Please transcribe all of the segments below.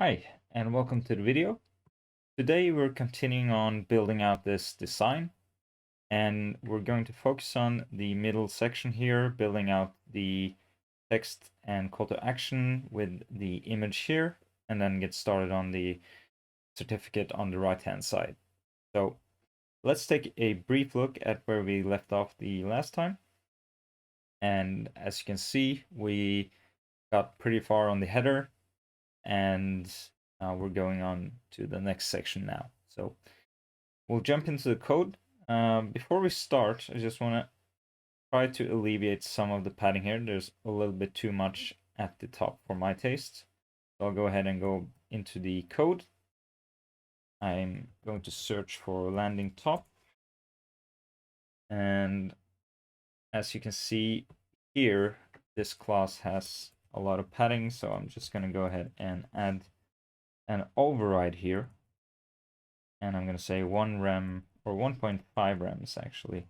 Hi, and welcome to the video. Today we're continuing on building out this design, and we're going to focus on the middle section here, building out the text and call to action with the image here, and then get started on the certificate on the right-hand side. So let's take a brief look at where we left off the last time. And as you can see, we got pretty far on the header, and we're going on to the next section now. So we'll jump into the code. Before we start, I just want to try to alleviate some of the padding here. There's a little bit too much at the top for my taste. So I'll go ahead and go into the code. I'm going to search for landing top. And as you can see here, this class has a lot of padding. So I'm just going to go ahead and add an override here. And I'm going to say 1 rem or 1.5 rems actually,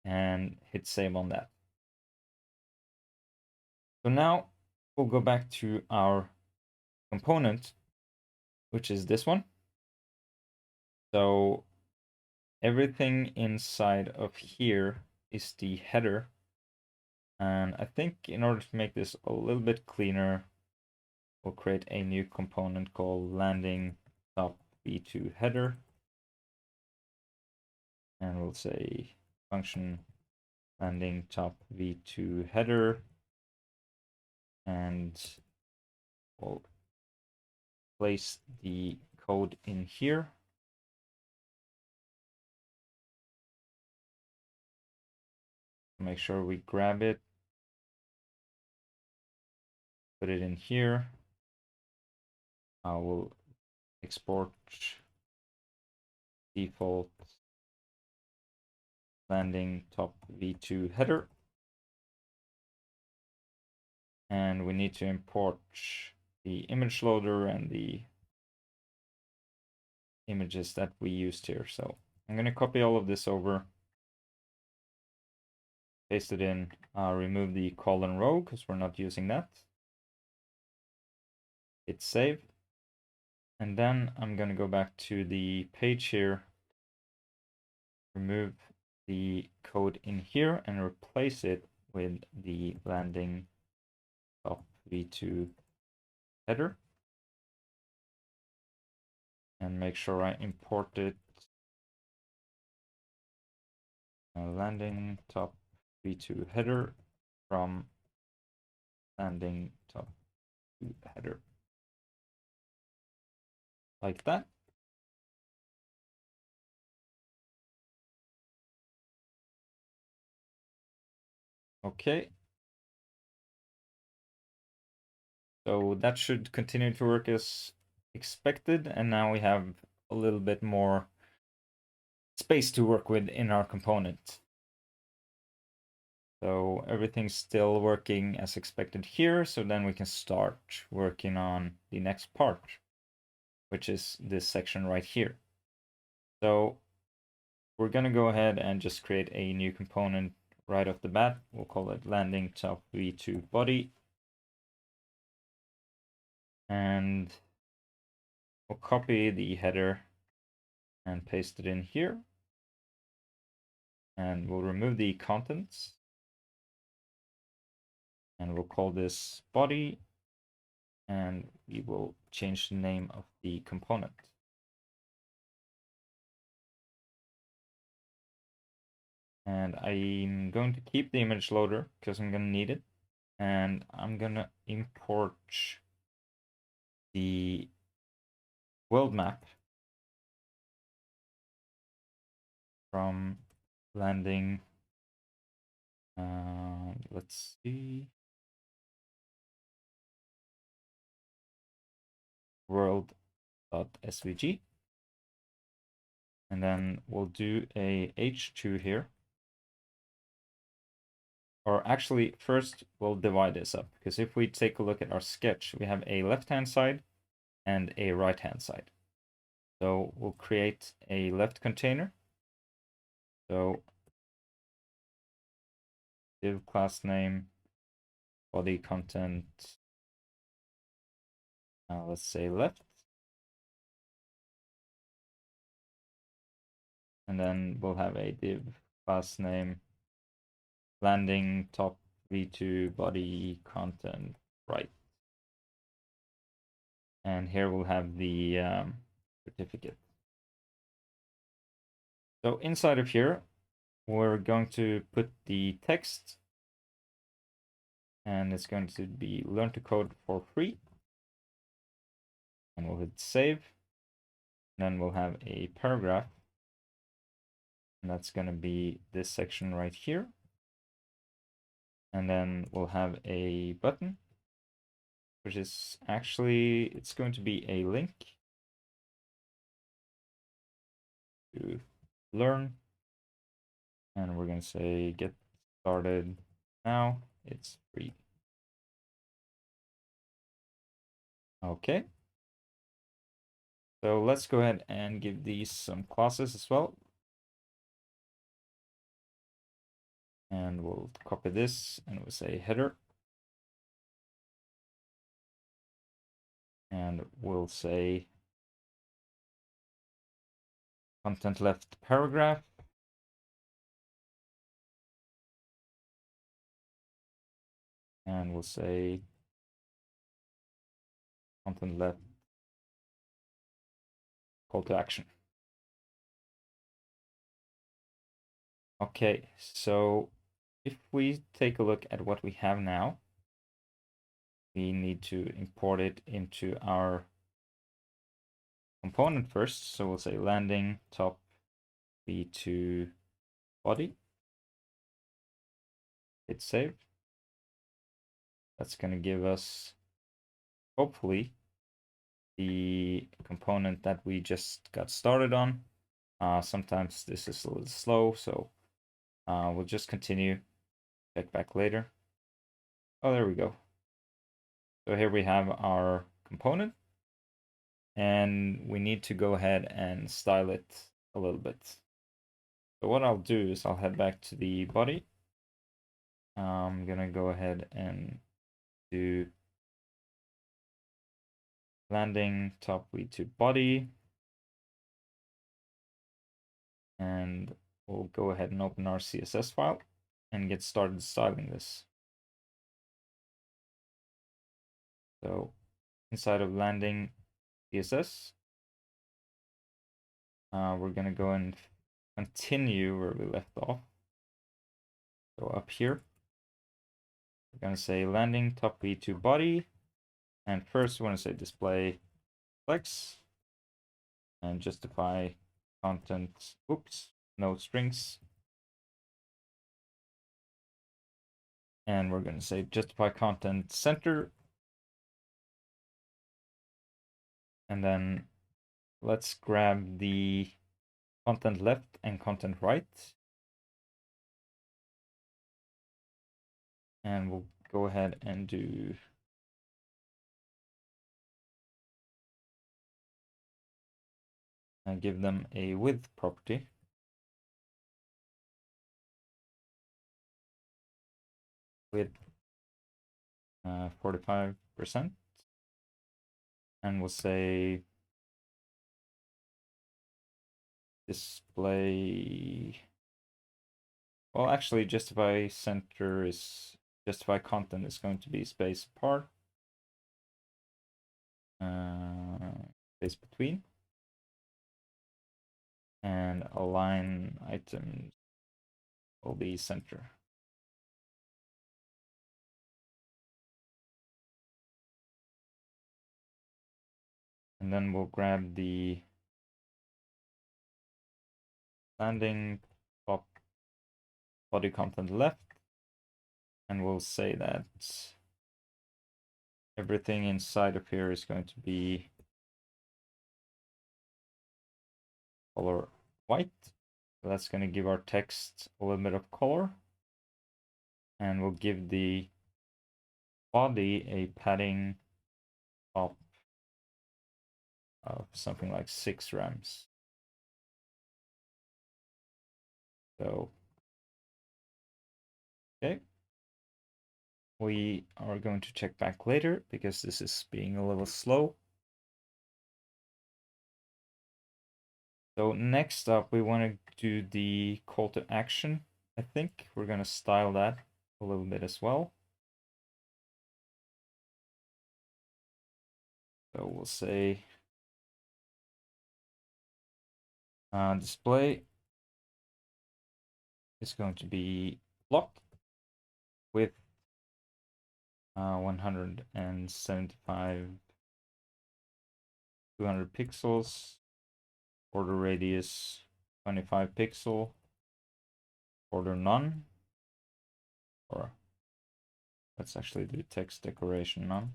and hit save on that. So now we'll go back to our component, which is this one. So everything inside of here is the header. And I think in order to make this a little bit cleaner, we'll create a new component called landing top v2 header. And we'll say function landing top v2 header. And we'll place the code in here. Make sure we grab it, put it in here. I will export default landing top v2 header. And we need to import the image loader and the images that we used here. So I'm going to copy all of this over, paste it in, remove the colon row because we're not using that. Hit save. And then I'm going to go back to the page here, remove the code in here and replace it with the landing top v2 header. And make sure I import it. Landing top v2 header from landing top header. Like that. Okay. So that should continue to work as expected. And now we have a little bit more space to work with in our component. So everything's still working as expected here. So then we can start working on the next part, which is this section right here. So we're going to go ahead and just create a new component right off the bat. We'll call it landing top v2 body. And we'll copy the header and paste it in here. And we'll remove the contents. And we'll call this body. And we will change the name of the component. And I'm going to keep the image loader because I'm going to need it. And I'm going to import the world map from landing. Let's see. World.svg. And then we'll do a h2 here. Or actually, first we'll divide this up, because if we take a look at our sketch, we have a left-hand side and a right-hand side. So we'll create a left container. So div class name, body content, let's say left. And then we'll have a div class name landing top v2 body content right. And here we'll have the certificate. So inside of here, we're going to put the text, and it's going to be learn to code for free. And we'll hit save. And then we'll have a paragraph. And that's going to be this section right here. And then we'll have a button, which is actually, it's going to be a link to learn. And we're going to say get started now. It's free. Okay. So let's go ahead and give these some classes as well. And we'll copy this and we'll say header. And we'll say content left paragraph. And we'll say content left call to action. Okay, so if we take a look at what we have now, we need to import it into our component first. So we'll say landing top v2 body. Hit save. That's going to give us, hopefully, the component that we just got started on. Sometimes this is a little slow, so we'll just continue, check back later. Oh, there we go. So here we have our component, and we need to go ahead and style it a little bit. So what I'll do is I'll head back to the body. I'm gonna go ahead and do landing top v2 body, and we'll go ahead and open our CSS file and get started styling this. So inside of landing CSS, we're gonna go and continue where we left off. So up here, we're gonna say landing top v2 body, and first we want to say display flex and justify content. Oops, no strings. And we're gonna say justify content center. And then let's grab the content left and content right. And we'll go ahead and do and give them a width property. With 45%. And we'll say display. Well, actually, justify center is justify content is going to be space apart, space between, and align items will be center. And then we'll grab the landing top body content left, and we'll say that everything inside of here is going to be color white. So that's going to give our text a little bit of color. And we'll give the body a padding top of something like 6 rems. So, okay. We are going to check back later because this is being a little slow. So next up, we want to do the call to action. I think we're going to style that a little bit as well. So we'll say display is going to be block with 175, 200 pixels, border radius 25 pixel, border none, or let's actually do text decoration none.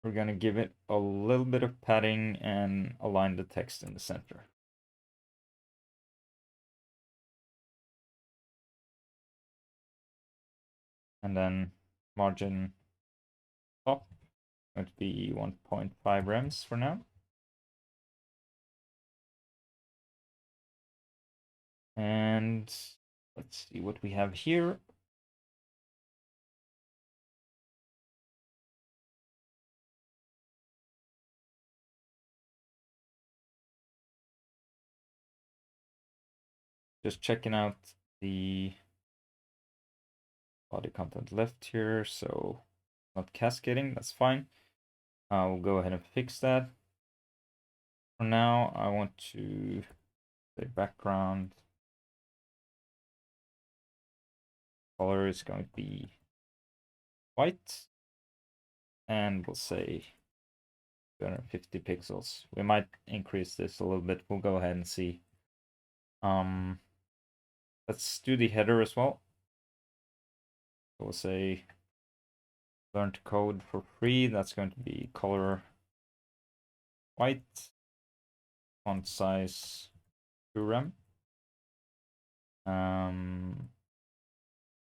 We're going to give it a little bit of padding and align the text in the center. And then margin top going to be 1.5 rems for now. And let's see what we have here. Just checking out the body content left here, so not cascading, that's fine. We'll go ahead and fix that. For now, I want to say background color is going to be white, and we'll say 250 pixels. We might increase this a little bit. We'll go ahead and see. Let's do the header as well. We'll say learn to code for free. That's going to be color white, font size 2 rem,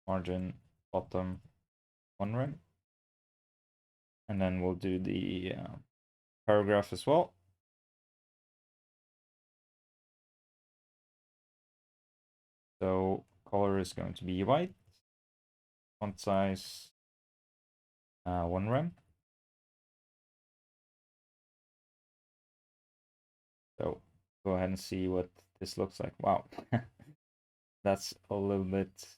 margin bottom 1 rem, and then we'll do the paragraph as well. So color is going to be white, font size 1 rem. So go ahead and see what this looks like. Wow, that's a little bit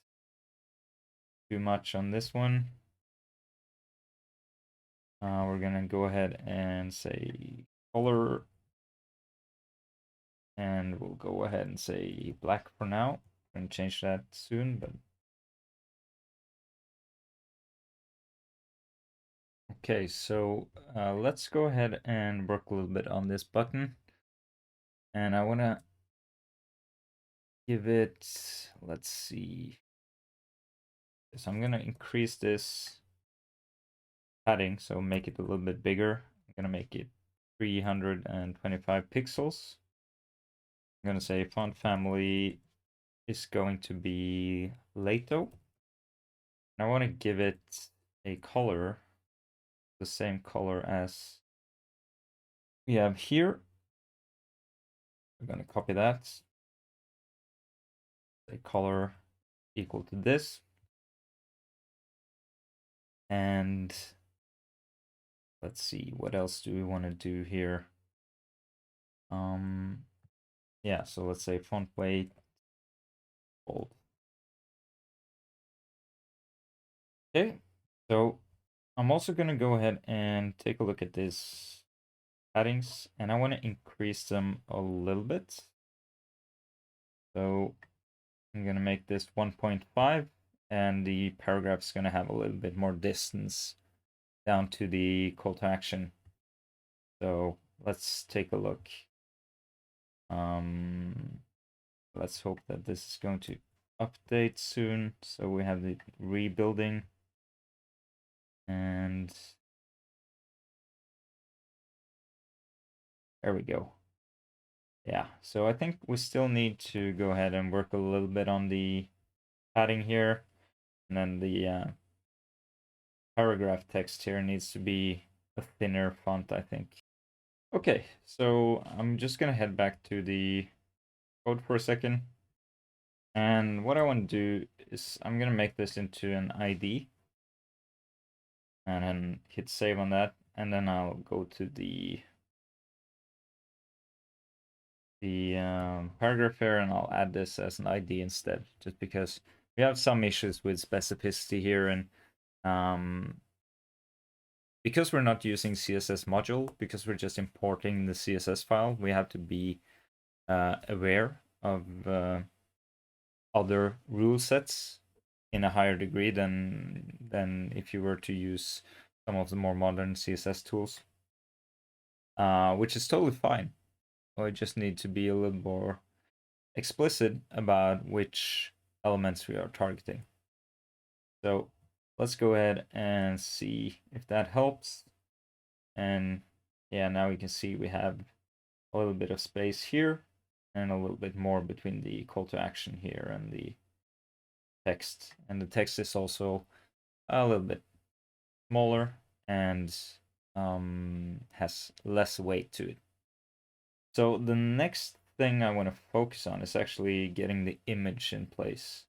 too much on this one. We're gonna go ahead and say color, and we'll go ahead and say black for now. I'm gonna change that soon, but okay, so let's go ahead and work a little bit on this button. And I want to give it, let's see. So I'm going to increase this padding, so make it a little bit bigger. I'm going to make it 325 pixels. I'm going to say font family is going to be Lato. And I want to give it a color, the same color as we have here. We're going to copy that. Say color equal to this. And let's see, what else do we want to do here? Yeah, so let's say font weight bold. Okay, so I'm also going to go ahead and take a look at these paddings, and I want to increase them a little bit. So I'm going to make this 1.5, and the paragraph is going to have a little bit more distance down to the call to action. So let's take a look. Let's hope that this is going to update soon. So we have the rebuilding, and there we go. Yeah, so I think we still need to go ahead and work a little bit on the padding here, and then the paragraph text here needs to be a thinner font, I think. Okay, so I'm just gonna head back to the code for a second. And what I want to do is I'm gonna make this into an ID. and then hit save on that, and then I'll go to the paragraph here, and I'll add this as an ID instead, just because we have some issues with specificity here, and because we're not using CSS module, because we're just importing the CSS file, we have to be aware of other rule sets in a higher degree than if you were to use some of the more modern CSS tools, which is totally fine. We just need to be a little more explicit about which elements we are targeting. So let's go ahead and see if that helps. And yeah, now we can see we have a little bit of space here and a little bit more between the call to action here and the text. And the text is also a little bit smaller and has less weight to it. So the next thing I want to focus on is actually getting the image in place.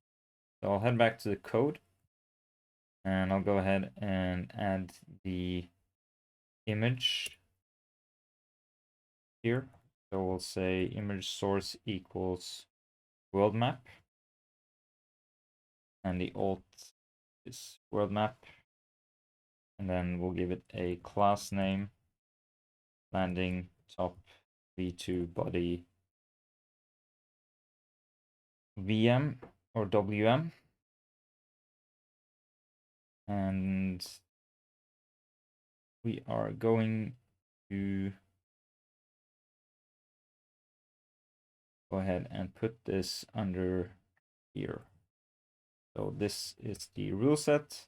So I'll head back to the code, and I'll go ahead and add the image here. So we'll say image source equals world map, and the alt is world map, and then we'll give it a class name, landing top v2 body VM or WM, and we are going to go ahead and put this under here. So this is the rule set,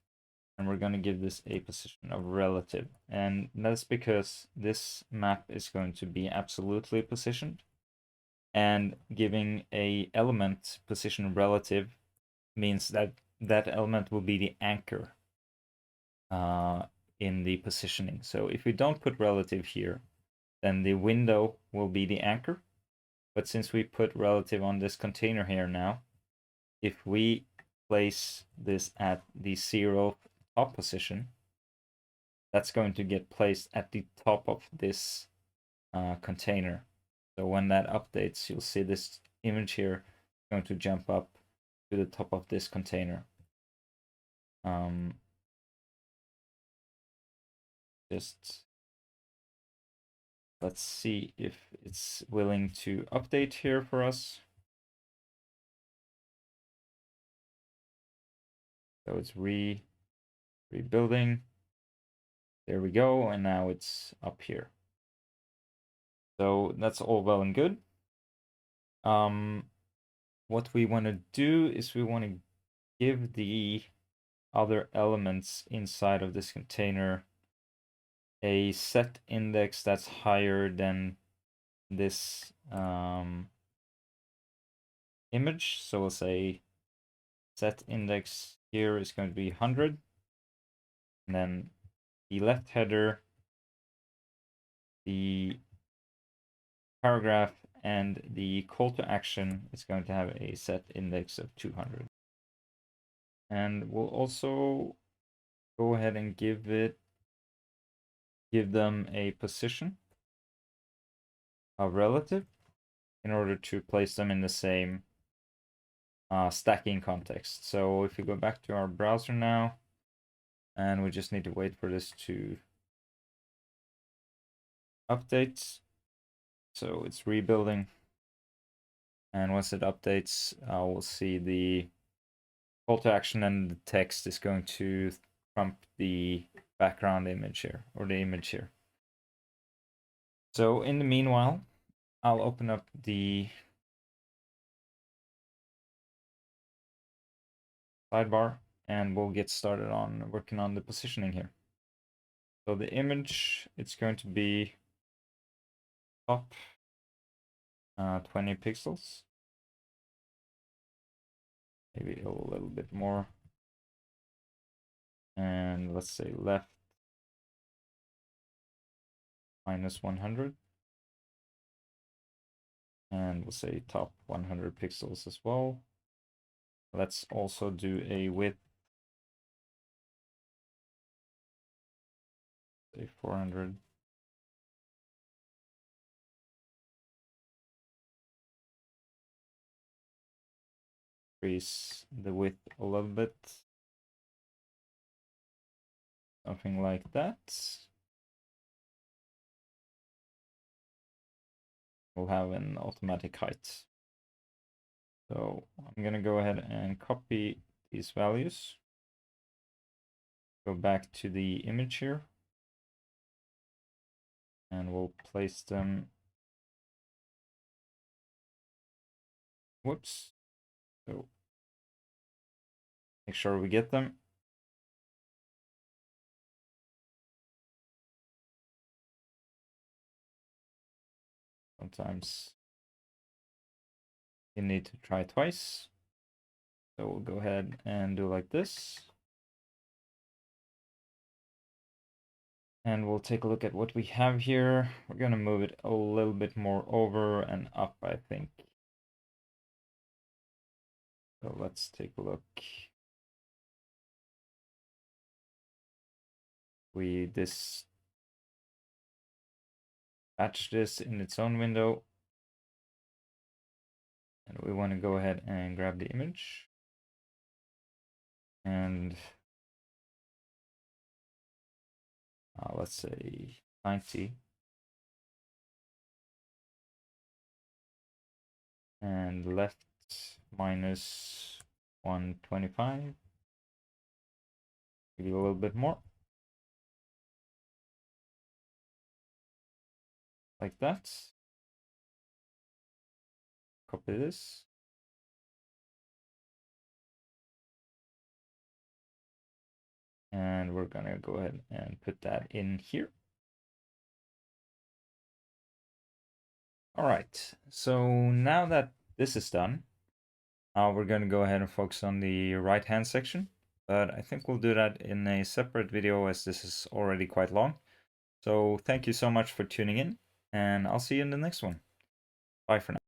and we're going to give this a position of relative, and that's because this map is going to be absolutely positioned, and giving a element position relative means that that element will be the anchor in the positioning. So if we don't put relative here, then the window will be the anchor. But since we put relative on this container here now, if we place this at the 0 top position, that's going to get placed at the top of this container. So when that updates, you'll see this image here going to jump up to the top of this container. Just let's see if it's willing to update here for us. So it's rebuilding. There we go, and now it's up here. So that's all well and good. What we want to do is we want to give the other elements inside of this container a set index that's higher than this image. So we'll say set index here is going to be 100, and then the left header, the paragraph, and the call to action is going to have a set index of 200. And we'll also go ahead and give them a position of relative in order to place them in the same stacking context. So if we go back to our browser now, and we just need to wait for this to update. So it's rebuilding. And once it updates, we'll see the call to action, and the text is going to prompt the background image here, or the image here. So in the meanwhile, I'll open up the sidebar, and we'll get started on working on the positioning here. So the image, it's going to be top 20 pixels. Maybe a little bit more. And let's say left -100. And we'll say top 100 pixels as well. Let's also do a width say 400. Increase the width a little bit. Something like that. We'll have an automatic height. So I'm gonna go ahead and copy these values. Go back to the image here. And we'll place them. Whoops. So make sure we get them. Sometimes you need to try twice. So we'll go ahead and do like this. And we'll take a look at what we have here. We're gonna move it a little bit more over and up, I think. So let's take a look. We dispatch this in its own window. And we want to go ahead and grab the image. And let's say 90. And left minus 125. Give you a little bit more. Like that. Copy this. And we're gonna go ahead and put that in here. All right, so now that this is done, we're gonna go ahead and focus on the right-hand section. But I think we'll do that in a separate video as this is already quite long. So thank you so much for tuning in, and I'll see you in the next one. Bye for now.